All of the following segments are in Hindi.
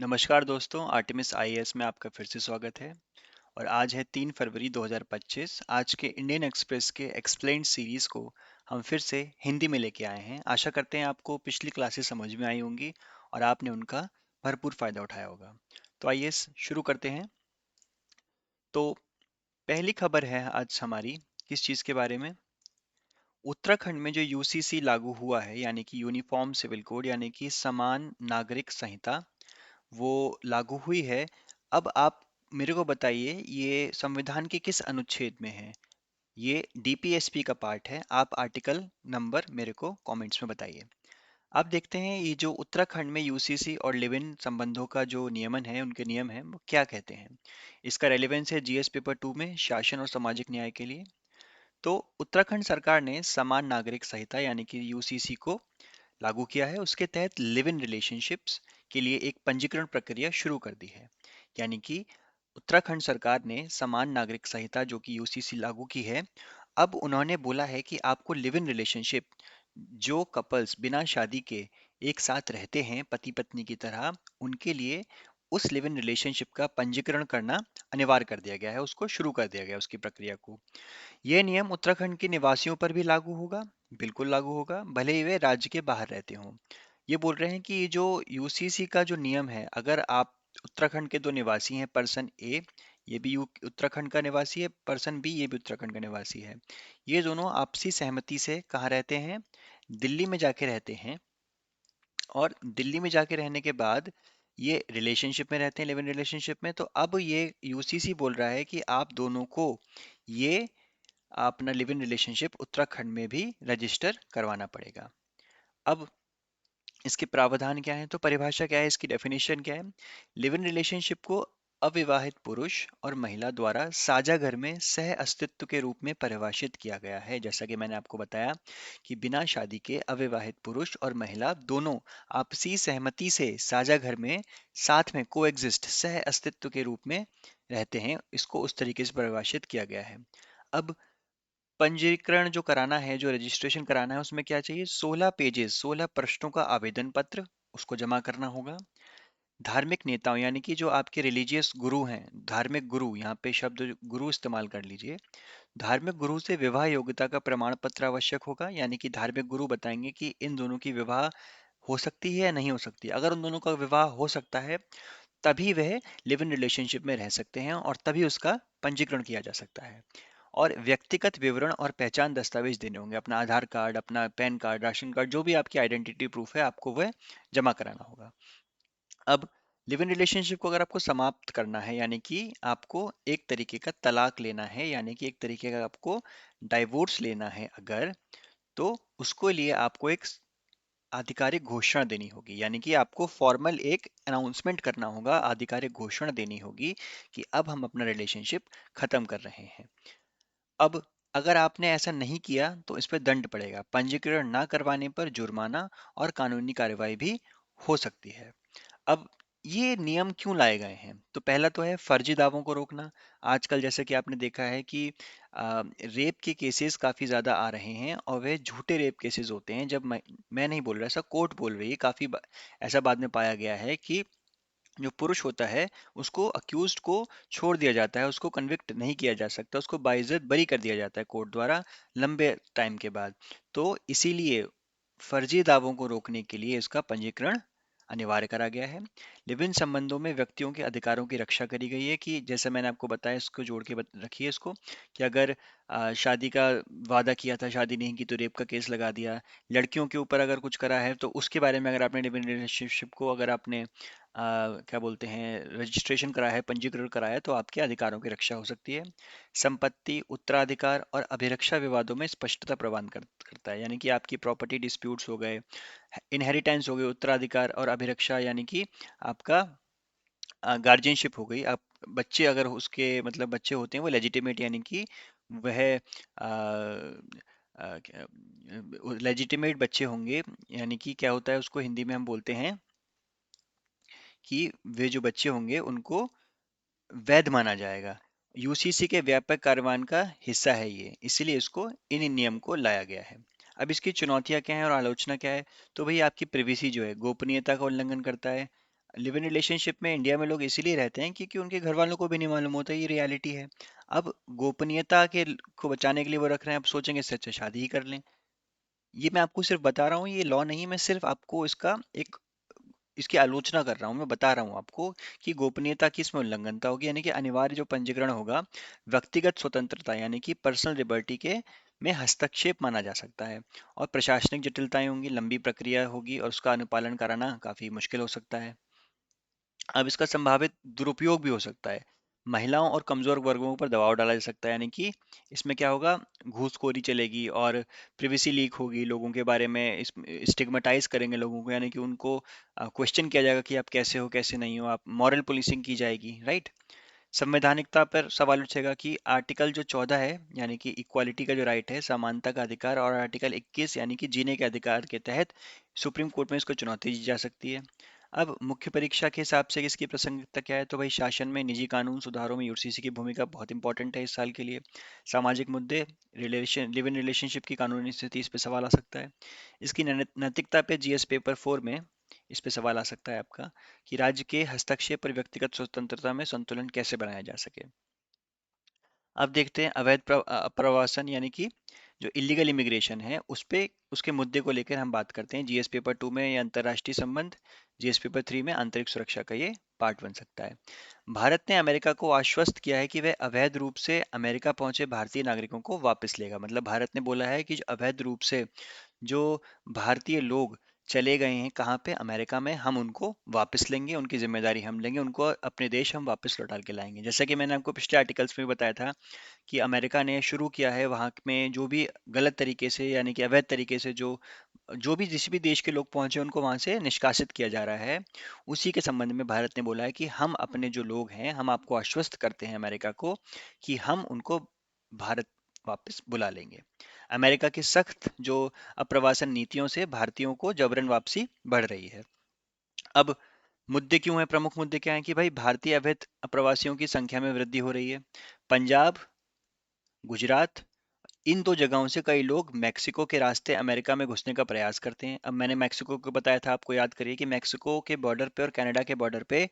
नमस्कार दोस्तों, आर्टेमिस आईएएस में आपका फिर से स्वागत है। और आज है 3 फरवरी 2025। आज के इंडियन एक्सप्रेस के एक्सप्लेन्ड सीरीज को हम फिर से हिंदी में लेके आए हैं। आशा करते हैं आपको पिछली क्लासेस समझ में आई होंगी और आपने उनका भरपूर फायदा उठाया होगा। तो आइए शुरू करते हैं। तो पहली खबर है आज हमारी किस चीज़ के बारे में। उत्तराखंड में जो यूसीसी लागू हुआ है, यानी कि यूनिफॉर्म सिविल कोड, यानी कि समान नागरिक संहिता, वो लागू हुई है। अब आप मेरे को बताइए ये संविधान के किस अनुच्छेद में है। ये डीपीएसपी का पार्ट है। आप आर्टिकल नंबर मेरे को कमेंट्स में बताइए। आप देखते हैं ये जो उत्तराखंड में यूसीसी और लिव इन संबंधों का जो नियमन है, उनके नियम है, वो क्या कहते हैं। इसका रेलेवेंस है जीएस पेपर 2 में, शासन और सामाजिक न्याय के लिए। तो उत्तराखंड सरकार ने समान नागरिक संहिता यानी कि यूसीसी को लागू किया है। उसके तहत लिव इन रिलेशनशिप्स के लिए एक पंजीकरण प्रक्रिया शुरू कर दी है। यानी कि उत्तराखंड सरकार ने समान नागरिक संहिता जो कि यूसीसी लागू की है, अब उन्होंने बोला है कि आपको लिव इन रिलेशनशिप, जो कपल्स बिना शादी के एक साथ रहते हैं पति पत्नी की तरह, उनके लिए उस लिव इन रिलेशनशिप का पंजीकरण करना अनिवार्य कर दिया गया है। उसको शुरू कर दिया गया है, उसकी प्रक्रिया को। यह नियम उत्तराखंड के निवासियों पर भी लागू होगा। बिल्कुल लागू होगा, भले ही वे राज्य के बाहर रहते हों। ये बोल रहे हैं कि ये जो यूसीसी का जो नियम है, अगर आप उत्तराखंड के दो निवासी हैं, पर्सन ए, ये भी उत्तराखंड का निवासी है, पर्सन बी, ये भी उत्तराखंड का निवासी है। ये दोनों आपसी सहमति से कहाँ रहते हैं? दिल्ली में जाके रहते हैं। और दिल्ली में जाके रहने के बाद ये रिलेशनशिप में रहते हैं, लिव इन रिलेशनशिप में। तो अब ये यूसीसी बोल रहा है कि आप दोनों को ये अपना लिव इन रिलेशनशिप उत्तराखंड में भी रजिस्टर करवाना पड़ेगा। अब इसके प्रावधान क्या है, तो परिभाषा क्या है, इसकी डेफिनेशन क्या है। लिव इन रिलेशनशिप को अविवाहित पुरुष और महिला द्वारा साझा घर में सह अस्तित्व के रूप में परिभाषित किया गया है। जैसा कि मैंने आपको बताया कि बिना शादी के अविवाहित पुरुष और महिला दोनों आपसी सहमति से साझा घर में साथ में कोएग्जिस्ट, सह अस्तित्व के रूप में रहते हैं। इसको उस तरीके से परिभाषित किया गया है। अब पंजीकरण जो कराना है, जो रजिस्ट्रेशन कराना है, उसमें क्या चाहिए? 16 पेजेस, 16 प्रश्नों का आवेदन पत्र, उसको जमा करना होगा। धार्मिक नेताओं यानी कि जो आपके रिलीजियस गुरु हैं, धार्मिक गुरु, यहाँ पे शब्द गुरु इस्तेमाल कर लीजिए। धार्मिक गुरु से विवाह योग्यता का प्रमाण पत्र आवश्यक होगा। यानी कि धार्मिक गुरु बताएंगे कि इन दोनों की विवाह हो सकती है या नहीं हो सकती। अगर उन दोनों का विवाह हो सकता है, तभी वह लिव इन रिलेशनशिप में रह सकते हैं और तभी उसका पंजीकरण किया जा सकता है। और व्यक्तिगत विवरण और पहचान दस्तावेज देने होंगे। अपना आधार कार्ड, अपना पैन कार्ड, राशन कार्ड, जो भी आपकी आइडेंटिटी प्रूफ है, आपको वह जमा कराना होगा। अब लिव इन रिलेशनशिप को अगर आपको समाप्त करना है, यानी कि आपको एक तरीके का तलाक लेना है, यानी कि एक तरीके का आपको डाइवोर्स लेना है अगर, तो उसको लिए आपको एक आधिकारिक घोषणा देनी होगी। यानी कि आपको फॉर्मल एक अनाउंसमेंट करना होगा, आधिकारिक घोषणा देनी होगी कि अब हम अपना रिलेशनशिप खत्म कर रहे हैं। अब अगर आपने ऐसा नहीं किया तो इस पर दंड पड़ेगा। पंजीकरण ना करवाने पर जुर्माना और कानूनी कार्यवाही भी हो सकती है। अब ये नियम क्यों लाए गए हैं? तो पहला तो है फर्जी दावों को रोकना। आजकल जैसे कि आपने देखा है कि रेप के केसेस काफ़ी ज़्यादा आ रहे हैं और वे झूठे रेप केसेस होते हैं। जब मैं नहीं बोल रहा, ऐसा कोर्ट बोल रही है। ऐसा बाद में पाया गया है कि जो पुरुष होता है, उसको अक्यूज्ड को छोड़ दिया जाता है, उसको कन्विक्ट नहीं किया जा सकता, उसको बाइज्जत बरी कर दिया जाता है कोर्ट द्वारा लंबे टाइम के बाद। तो इसीलिए फर्जी दावों को रोकने के लिए इसका पंजीकरण अनिवार्य करा गया है। लिव इन संबंधों में व्यक्तियों के अधिकारों की रक्षा करी गई है कि जैसे मैंने आपको बताया, इसको जोड़ के रखिए इसको, कि अगर शादी का वादा किया था, शादी नहीं की तो रेप का केस लगा दिया। लड़कियों के ऊपर अगर कुछ करा है तो उसके बारे में, अगर आपने लिव इन रिलेशनशिप को अगर आपने क्या बोलते हैं, रजिस्ट्रेशन करा है, पंजीकरण करा है, तो आपके अधिकारों की रक्षा हो सकती है। संपत्ति, उत्तराधिकार और अभिरक्षा विवादों में स्पष्टता प्रदान करता है। यानी कि आपकी प्रॉपर्टी डिस्प्यूट्स हो गए, इनहेरिटेंस हो गई, उत्तराधिकार और अभिरक्षा, यानी कि आपका गार्जियनशिप हो गई। आप बच्चे अगर उसके मतलब बच्चे होते हैं वो लेजिटिमेट, यानी कि वह लेजिटिमेट बच्चे होंगे। यानी कि क्या होता है, उसको हिंदी में हम बोलते हैं कि वे जो बच्चे होंगे उनको वैध माना जाएगा। यूसीसी के व्यापक कार्यान्वयन का हिस्सा है ये, इसीलिए इसको इन नियम को लाया गया है। अब इसकी चुनौतियां क्या हैं और आलोचना क्या है? तो भाई आपकी प्रिवेसी जो है, गोपनीयता का उल्लंघन करता है। लिव इन रिलेशनशिप में इंडिया में लोग इसीलिए रहते हैं क्योंकि उनके घर वालों को भी नहीं मालूम होता ये रियलिटी है। अब गोपनीयता के को बचाने के लिए वो रख रहे हैं, अब सोचेंगे इससे अच्छा शादी ही कर लें। ये मैं आपको सिर्फ बता रहा हूँ, ये लॉ नहीं, मैं सिर्फ आपको इसका एक इसकी आलोचना कर रहा हूँ, मैं बता रहा हूँ आपको कि गोपनीयता की इसमें उल्लंघनता होगी, यानी कि अनिवार्य जो पंजीकरण होगा व्यक्तिगत स्वतंत्रता यानी कि पर्सनल लिबर्टी के में हस्तक्षेप माना जा सकता है। और प्रशासनिक जटिलताएं होंगी, लंबी प्रक्रिया होगी और उसका अनुपालन कराना काफी मुश्किल हो सकता है। अब इसका संभावित दुरुपयोग भी हो सकता है। महिलाओं और कमजोर वर्गों पर दबाव डाला जा सकता है, यानी कि इसमें क्या होगा, घूसखोरी चलेगी और प्रिवेसी लीक होगी लोगों के बारे में, स्टिग्मेटाइज करेंगे लोगों को, यानी कि उनको क्वेश्चन किया जाएगा कि आप कैसे हो कैसे नहीं हो, आप मॉरल पुलिसिंग की जाएगी, राइट। संवैधानिकता पर सवाल उठेगा कि आर्टिकल जो 14 है यानी कि इक्वालिटी का जो राइट है, समानता का अधिकार, और आर्टिकल 21 यानी कि जीने के अधिकार के तहत सुप्रीम कोर्ट में इसको चुनौती दी जा सकती है। अब मुख्य परीक्षा के हिसाब से इसकी प्रासंगिकता क्या है, तो भाई शासन में निजी कानून सुधारों में यूसीसी की भूमिका बहुत इंपॉर्टेंट है इस साल के लिए। सामाजिक मुद्दे, रिलेशन लिव इन रिलेशनशिप की कानूनी स्थिति, इस पे सवाल आ सकता है। इसकी नैतिकता पे जीएस पेपर 4 में इस पे सवाल आ सकता है आपका, कि राज्य के हस्तक्षेप और व्यक्तिगत स्वतंत्रता में संतुलन कैसे बनाया जा सके। अब देखते हैं अवैध प्रवासन यानी कि जो इलीगल इमिग्रेशन है उस पे, उसके मुद्दे को लेकर हम बात करते हैं। जीएस पेपर 2 में ये अंतर्राष्ट्रीय संबंध, जीएस पेपर 3 में आंतरिक सुरक्षा का ये पार्ट बन सकता है। भारत ने अमेरिका को आश्वस्त किया है कि वह अवैध रूप से अमेरिका पहुंचे भारतीय नागरिकों को वापस लेगा। मतलब भारत ने बोला है कि जो अवैध रूप से जो भारतीय लोग चले गए हैं कहाँ पे, अमेरिका में, हम उनको वापस लेंगे, उनकी जिम्मेदारी हम लेंगे, उनको अपने देश हम वापस लौटा के लाएंगे। जैसा कि मैंने आपको पिछले आर्टिकल्स में भी बताया था कि अमेरिका ने शुरू किया है वहाँ में जो भी गलत तरीके से यानी कि अवैध तरीके से जो जो भी जिस भी देश के लोग पहुंचे उनको वहां से निष्कासित किया जा रहा है। उसी के संबंध में भारत ने बोला है कि हम अपने जो लोग हैं हम आपको आश्वस्त करते हैं अमेरिका को कि हम उनको भारत वापस बुला लेंगे। अमेरिका की सख्त जो अप्रवासन नीतियों से भारतीयों को जबरन वापसी बढ़ रही है। अब मुद्दे क्यों हैं, प्रमुख मुद्दे क्या हैं कि भाई भारतीय अवैध अप्रवासियों की संख्या में वृद्धि हो रही है। पंजाब, गुजरात, इन दो जगहों से कई लोग मैक्सिको के रास्ते अमेरिका में घुसने का प्रयास करते हैं। अब मैंने मैक्सिको को बताया था, आपको याद करिए कि मैक्सिको के बॉर्डर पे और कनाडा के बॉर्डर पे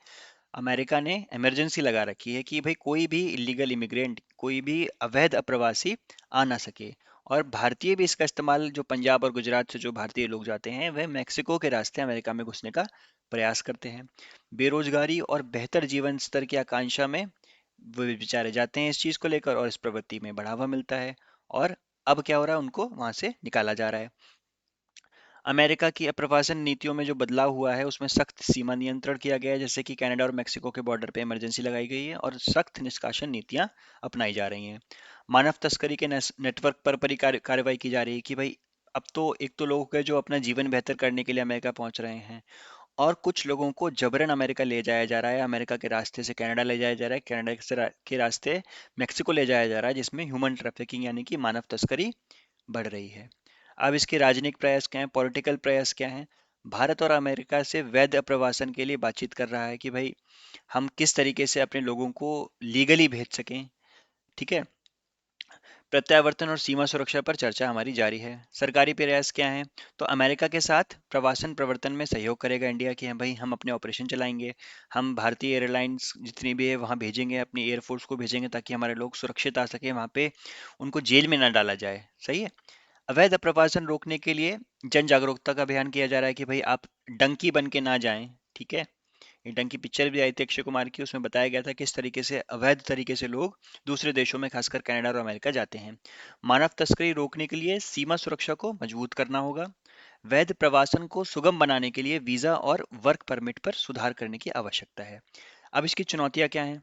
अमेरिका ने इमरजेंसी लगा रखी है कि भाई कोई भी इलीगल इमिग्रेंट, कोई भी अवैध अप्रवासी आ ना सके। और भारतीय भी इसका इस्तेमाल, जो पंजाब और गुजरात से जो भारतीय लोग जाते हैं वह मैक्सिको के रास्ते अमेरिका में घुसने का प्रयास करते हैं। बेरोजगारी और बेहतर जीवन स्तर की आकांक्षा में वो बेचारे जाते हैं इस चीज को लेकर, और इस प्रवृत्ति में बढ़ावा मिलता है। और अब क्या हो रहा है, उनको वहां से निकाला जा रहा है। अमेरिका की अप्रवासन नीतियों में जो बदलाव हुआ है उसमें सख्त सीमा नियंत्रण किया गया है, जैसे कि कनाडा और मेक्सिको के बॉर्डर पे इमरजेंसी लगाई गई है और सख्त निष्कासन नीतियां अपनाई जा रही हैं। मानव तस्करी के नेटवर्क पर कार्रवाई की जा रही है कि भाई अब तो एक तो लोग हैं जो अपना जीवन बेहतर करने के लिए अमेरिका पहुंच रहे हैं, और कुछ लोगों को जबरन अमेरिका ले जाया जा रहा है, अमेरिका के रास्ते से कनाडा ले जाया जा रहा है, कनाडा के रास्ते मेक्सिको ले जाया जा रहा है, जिसमें ह्यूमन ट्रैफिकिंग यानी कि मानव तस्करी बढ़ रही है। अब इसके राजनीतिक प्रयास क्या हैं, पॉलिटिकल प्रयास क्या हैं। भारत और अमेरिका से वैध अप्रवासन के लिए बातचीत कर रहा है कि भाई हम किस तरीके से अपने लोगों को लीगली भेज सकें, ठीक है। प्रत्यावर्तन और सीमा सुरक्षा पर चर्चा हमारी जारी है। सरकारी प्रयास क्या हैं, तो अमेरिका के साथ प्रवासन प्रवर्तन में सहयोग करेगा इंडिया कि हम भाई हम अपने ऑपरेशन चलाएंगे, हम भारतीय एयरलाइंस जितनी भी है वहाँ भेजेंगे, अपनी एयरफोर्स को भेजेंगे ताकि हमारे लोग सुरक्षित आ सके वहाँ पे, उनको जेल में ना डाला जाए, सही है। अवैध अप्रवासन रोकने के लिए जन जागरूकता का अभियान किया जा रहा है कि भाई आप डंकी बन के ना जाएं, ठीक है। ये डंकी पिक्चर भी आई थी अक्षय कुमार की, उसमें बताया गया था किस तरीके से अवैध तरीके से लोग दूसरे देशों में खासकर कनाडा और अमेरिका जाते हैं। मानव तस्करी रोकने के लिए सीमा सुरक्षा को मजबूत करना होगा। वैध प्रवासन को सुगम बनाने के लिए वीजा और वर्क परमिट पर सुधार करने की आवश्यकता है। अब इसकी चुनौतियां क्या हैं।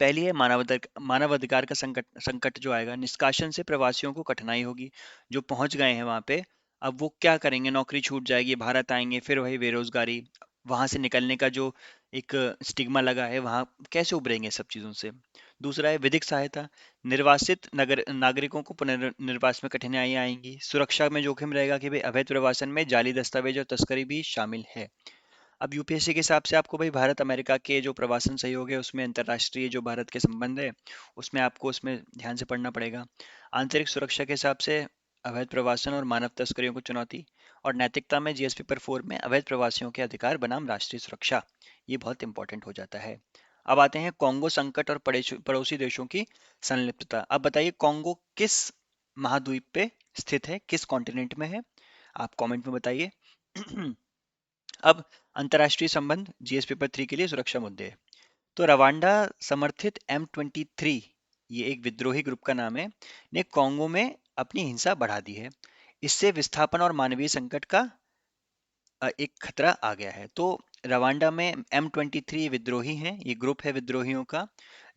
पहली है मानवाधिकार का संकट संकट जो आएगा, निष्कासन से प्रवासियों को कठिनाई होगी। जो पहुंच गए हैं वहां पे, अब वो क्या करेंगे, नौकरी छूट जाएगी, भारत आएंगे फिर वही बेरोजगारी, वहां से निकलने का जो एक स्टिग्मा लगा है, वहां कैसे उभरेंगे सब चीजों से। दूसरा है विधिक सहायता, निर्वासित नगर नागरिकों को पुनर्निर्वास में कठिनाई आएंगी। सुरक्षा में जोखिम रहेगा कि भाई अवैध प्रवासन में जाली दस्तावेज और तस्करी भी शामिल है। अब यूपीएससी के हिसाब से आपको भाई भारत अमेरिका के जो प्रवासन सहयोग है उसमें अंतर्राष्ट्रीय जो भारत के संबंध है उसमें आपको उसमें ध्यान से पढ़ना पड़ेगा। आंतरिक सुरक्षा के हिसाब से अवैध प्रवासन और मानव तस्करियों को चुनौती, और नैतिकता में जीएस पेपर 4 में अवैध प्रवासियों के अधिकार बनाम राष्ट्रीय सुरक्षा, ये बहुत इंपॉर्टेंट हो जाता है। अब आते हैं कॉन्गो संकट और पड़ोसी देशों की संलिप्तता। अब बताइए कॉन्गो किस महाद्वीप पे स्थित है, किस कॉन्टिनेंट में है, आप कमेंट में बताइए। अब अंतर्राष्ट्रीय संबंध जीएस पेपर 3 के लिए सुरक्षा मुद्दे। तो रवांडा समर्थित M23, ये एक विद्रोही ग्रुप का नाम है, ने कॉन्गो में अपनी हिंसा बढ़ा दी है। इससे विस्थापन और मानवीय संकट का एक खतरा आ गया है। तो रवांडा में M23 विद्रोही हैं, ये ग्रुप है विद्रोहियों का,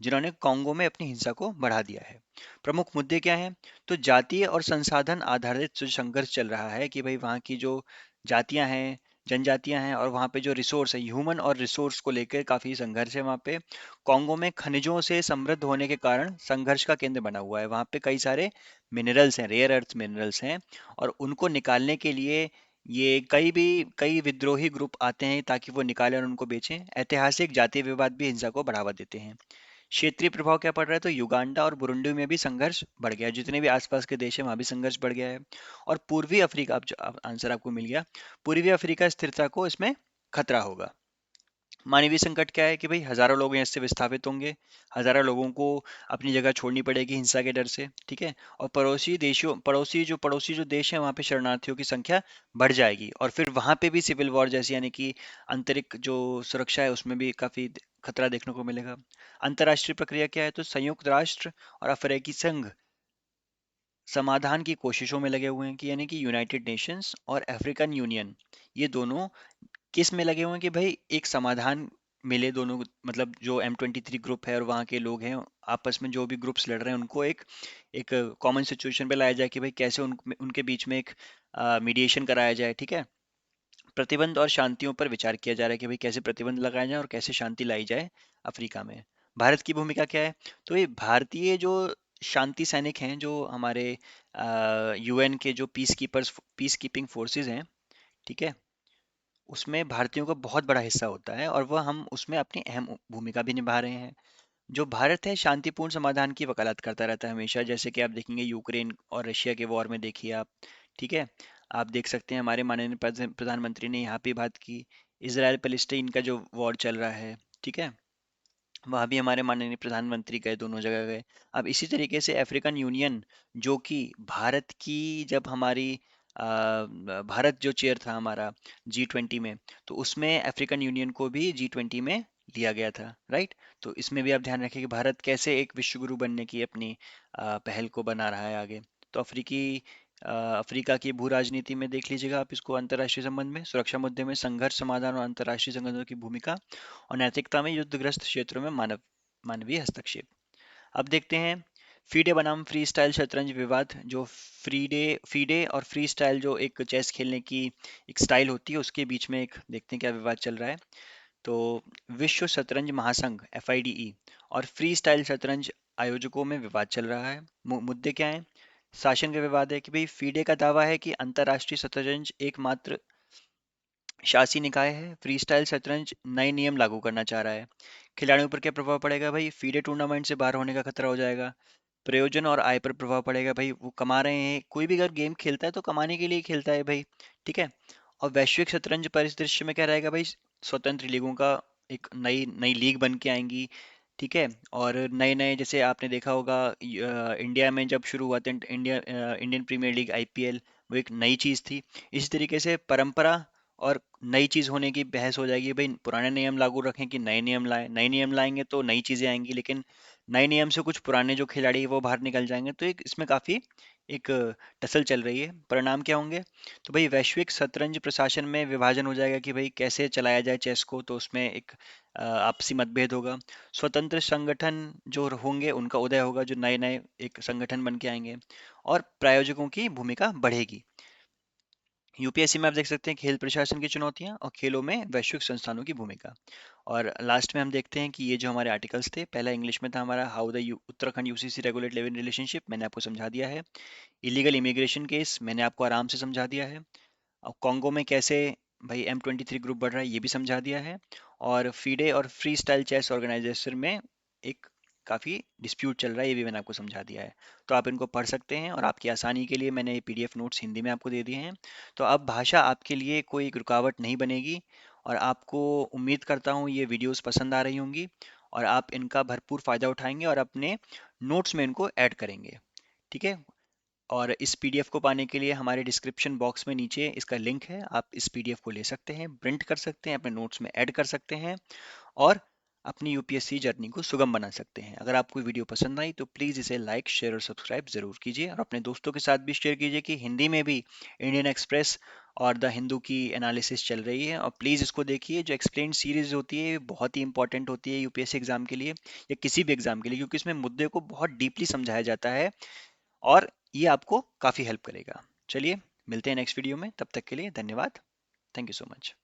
जिन्होंने कॉन्गो में अपनी हिंसा को बढ़ा दिया है। प्रमुख मुद्दे क्या हैं? तो जातीय और संसाधन आधारित जो संघर्ष चल रहा है कि भाई वहाँ की जो जातियां हैं, जनजातियां हैं, और वहाँ पे जो रिसोर्स है, ह्यूमन और रिसोर्स को लेकर काफी संघर्ष है वहाँ पे। कॉन्गो में खनिजों से समृद्ध होने के कारण संघर्ष का केंद्र बना हुआ है। वहाँ पे कई सारे मिनरल्स हैं, रेयर अर्थ मिनरल्स हैं, और उनको निकालने के लिए ये कई विद्रोही ग्रुप आते हैं ताकि वो निकालें और उनको बेचें। ऐतिहासिक जातीय विवाद भी हिंसा को बढ़ावा देते हैं। क्षेत्रीय प्रभाव क्या पड़ रहा है? तो युगांडा और बुरुंडी में भी संघर्ष बढ़ गया है, जितने भी आसपास के देश हैं वहां भी संघर्ष बढ़ गया है। और पूर्वी अफ्रीका, अब आंसर आपको मिल गया, पूर्वी अफ्रीका स्थिरता को इसमें खतरा होगा। मानवीय संकट क्या है कि भाई हजारों लोग यहाँ से विस्थापित होंगे, हजारों लोगों को अपनी जगह छोड़नी पड़ेगी हिंसा के डर से, ठीक है। और पड़ोसी जो देश हैं वहाँ पे शरणार्थियों की संख्या बढ़ जाएगी, और फिर वहाँ पे भी सिविल वॉर जैसी, यानी कि आंतरिक जो सुरक्षा है उसमें भी काफी खतरा देखने को मिलेगा। अंतर्राष्ट्रीय प्रक्रिया क्या है? तो संयुक्त राष्ट्र और अफ्रीकी संघ समाधान की कोशिशों में लगे हुए हैं, कि यानी कि यूनाइटेड नेशंस और अफ्रीकन यूनियन, ये दोनों किस में लगे हुए हैं कि भाई एक समाधान मिले दोनों, मतलब जो M23 ग्रुप है और वहाँ के लोग हैं, आपस में जो भी ग्रुप्स लड़ रहे हैं उनको एक एक कॉमन सिचुएशन पे लाया जाए कि भाई कैसे उनके बीच में एक मीडिएशन कराया जाए, ठीक है। प्रतिबंध और शांतियों पर विचार किया जा रहा है कि भाई कैसे प्रतिबंध लगाए जाए और कैसे शांति लाई जाए अफ्रीका में। भारत की भूमिका क्या है? तो ये भारतीय जो शांति सैनिक हैं, जो हमारे UN के जो पीस कीपिंग फोर्सेस हैं, ठीक है, उसमें भारतीयों का बहुत बड़ा हिस्सा होता है, और वह हम उसमें अपनी अहम भूमिका भी निभा रहे हैं। जो भारत है शांतिपूर्ण समाधान की वकालत करता रहता है हमेशा, जैसे कि आप देखेंगे यूक्रेन और रशिया के वॉर में देखिए आप, ठीक है। आप देख सकते हैं हमारे माननीय प्रधानमंत्री ने यहाँ पे बात की, इसराइल पैलेस्टीन का जो वॉर चल रहा है, ठीक है, वहाँ भी हमारे माननीय प्रधानमंत्री गए, दोनों जगह गए। अब इसी तरीके से अफ्रीकन यूनियन, जो कि भारत की, जब हमारी भारत जो चेयर था हमारा G20 में, तो उसमें अफ्रीकन यूनियन को भी G20 में लिया गया था, राइट। तो इसमें भी आप ध्यान रखें कि भारत कैसे एक विश्व गुरु बनने की अपनी पहल को बना रहा है आगे। तो अफ्रीका की भू राजनीति में देख लीजिएगा आप इसको, अंतर्राष्ट्रीय संबंध में, सुरक्षा मुद्दे में संघर्ष समाधान और अंतर्राष्ट्रीय संबंधों की भूमिका, और नैतिकता में युद्धग्रस्त क्षेत्रों में मानवीय हस्तक्षेप। अब देखते हैं फीडे बनाम फ्री स्टाइल शतरंज विवाद। जो फीडे और फ्री स्टाइल, जो एक चेस खेलने की एक स्टाइल होती है, उसके बीच में एक देखते हैं क्या विवाद चल रहा है। तो विश्व शतरंज महासंघ FIDE और फ्री स्टाइल शतरंज आयोजकों में विवाद चल रहा है। मुद्दे क्या हैं? शासन का विवाद है कि भाई फीडे का दावा है कि अंतर्राष्ट्रीय शतरंज एकमात्र शासी निकाय है, फ्री स्टाइल शतरंज नए नियम लागू करना चाह रहा है। खिलाड़ियों पर क्या प्रभाव पड़ेगा? भाई फीडे टूर्नामेंट से बाहर होने का खतरा हो जाएगा। प्रयोजन और आय पर प्रभाव पड़ेगा, भाई वो कमा रहे हैं, कोई भी अगर गेम खेलता है तो कमाने के लिए ही खेलता है भाई, ठीक है। और वैश्विक शतरंज परिदृश्य में क्या रहेगा भाई? स्वतंत्र लीगों का एक नई नई लीग बन के आएंगी, ठीक है। और नए नए, जैसे आपने देखा होगा इंडिया में जब शुरू हुआ था इंडियन प्रीमियर लीग IPL, वो एक नई चीज़ थी। इसी तरीके से परंपरा और नई चीज़ होने की बहस हो जाएगी, भाई पुराने नियम लागू रखें कि नए नियम लाएं। नए नियम लाएंगे तो नई चीज़ें आएंगी, लेकिन नए नियम से कुछ पुराने जो खिलाड़ी हैं वो बाहर निकल जाएंगे, तो एक इसमें काफ़ी एक टसल चल रही है। परिणाम क्या होंगे? तो भाई वैश्विक शतरंज प्रशासन में विभाजन हो जाएगा कि भाई कैसे चलाया जाए चेस को, तो उसमें एक आपसी मतभेद होगा। स्वतंत्र संगठन जो होंगे उनका उदय होगा, जो नए नए एक संगठन बन के आएंगे, और प्रायोजकों की भूमिका बढ़ेगी। UPSC में आप देख सकते हैं खेल प्रशासन की चुनौतियां और खेलों में वैश्विक संस्थानों की भूमिका। और लास्ट में हम देखते हैं कि ये जो हमारे आर्टिकल्स थे, पहला इंग्लिश में था हमारा how the Uttarakhand UCC regulate live in relationship, मैंने आपको समझा दिया है। इलीगल इमिग्रेशन केस मैंने आपको आराम से समझा दिया है। और कॉन्गो में कैसे भाई M23 ग्रुप बढ़ रहा है ये भी समझा दिया है। और फीडे और फ्री स्टाइल चेस ऑर्गेनाइजेशन में एक काफ़ी डिस्प्यूट चल रहा है, ये भी मैंने आपको समझा दिया है। तो आप इनको पढ़ सकते हैं और आपकी आसानी के लिए मैंने ये पीडीएफ नोट्स हिंदी में आपको दे दिए हैं। तो अब भाषा आपके लिए कोई एक रुकावट नहीं बनेगी और आपको उम्मीद करता हूँ ये वीडियोस पसंद आ रही होंगी और आप इनका भरपूर फ़ायदा उठाएंगे और अपने नोट्स में इनको ऐड करेंगे। ठीक है? और इस पीडीएफ को पाने के लिए हमारे डिस्क्रिप्शन बॉक्स में नीचे इसका लिंक है, आप इस पीडीएफ को ले सकते हैं, प्रिंट कर सकते हैं, अपने नोट्स में ऐड कर सकते हैं और अपनी यूपीएससी जर्नी को सुगम बना सकते हैं। अगर आपको वीडियो पसंद आई तो प्लीज़ इसे लाइक, शेयर और सब्सक्राइब ज़रूर कीजिए और अपने दोस्तों के साथ भी शेयर कीजिए कि हिंदी में भी इंडियन एक्सप्रेस और द हिंदू की एनालिसिस चल रही है। और प्लीज़ इसको देखिए, जो एक्सप्लेन सीरीज होती है ये बहुत ही इंपॉर्टेंट होती है यूपीएससी एग्जाम के लिए या किसी भी एग्जाम के लिए, क्योंकि इसमें मुद्दे को बहुत डीपली समझाया जाता है और ये आपको काफ़ी हेल्प करेगा। चलिए, मिलते हैं नेक्स्ट वीडियो में, तब तक के लिए धन्यवाद। Thank you so much.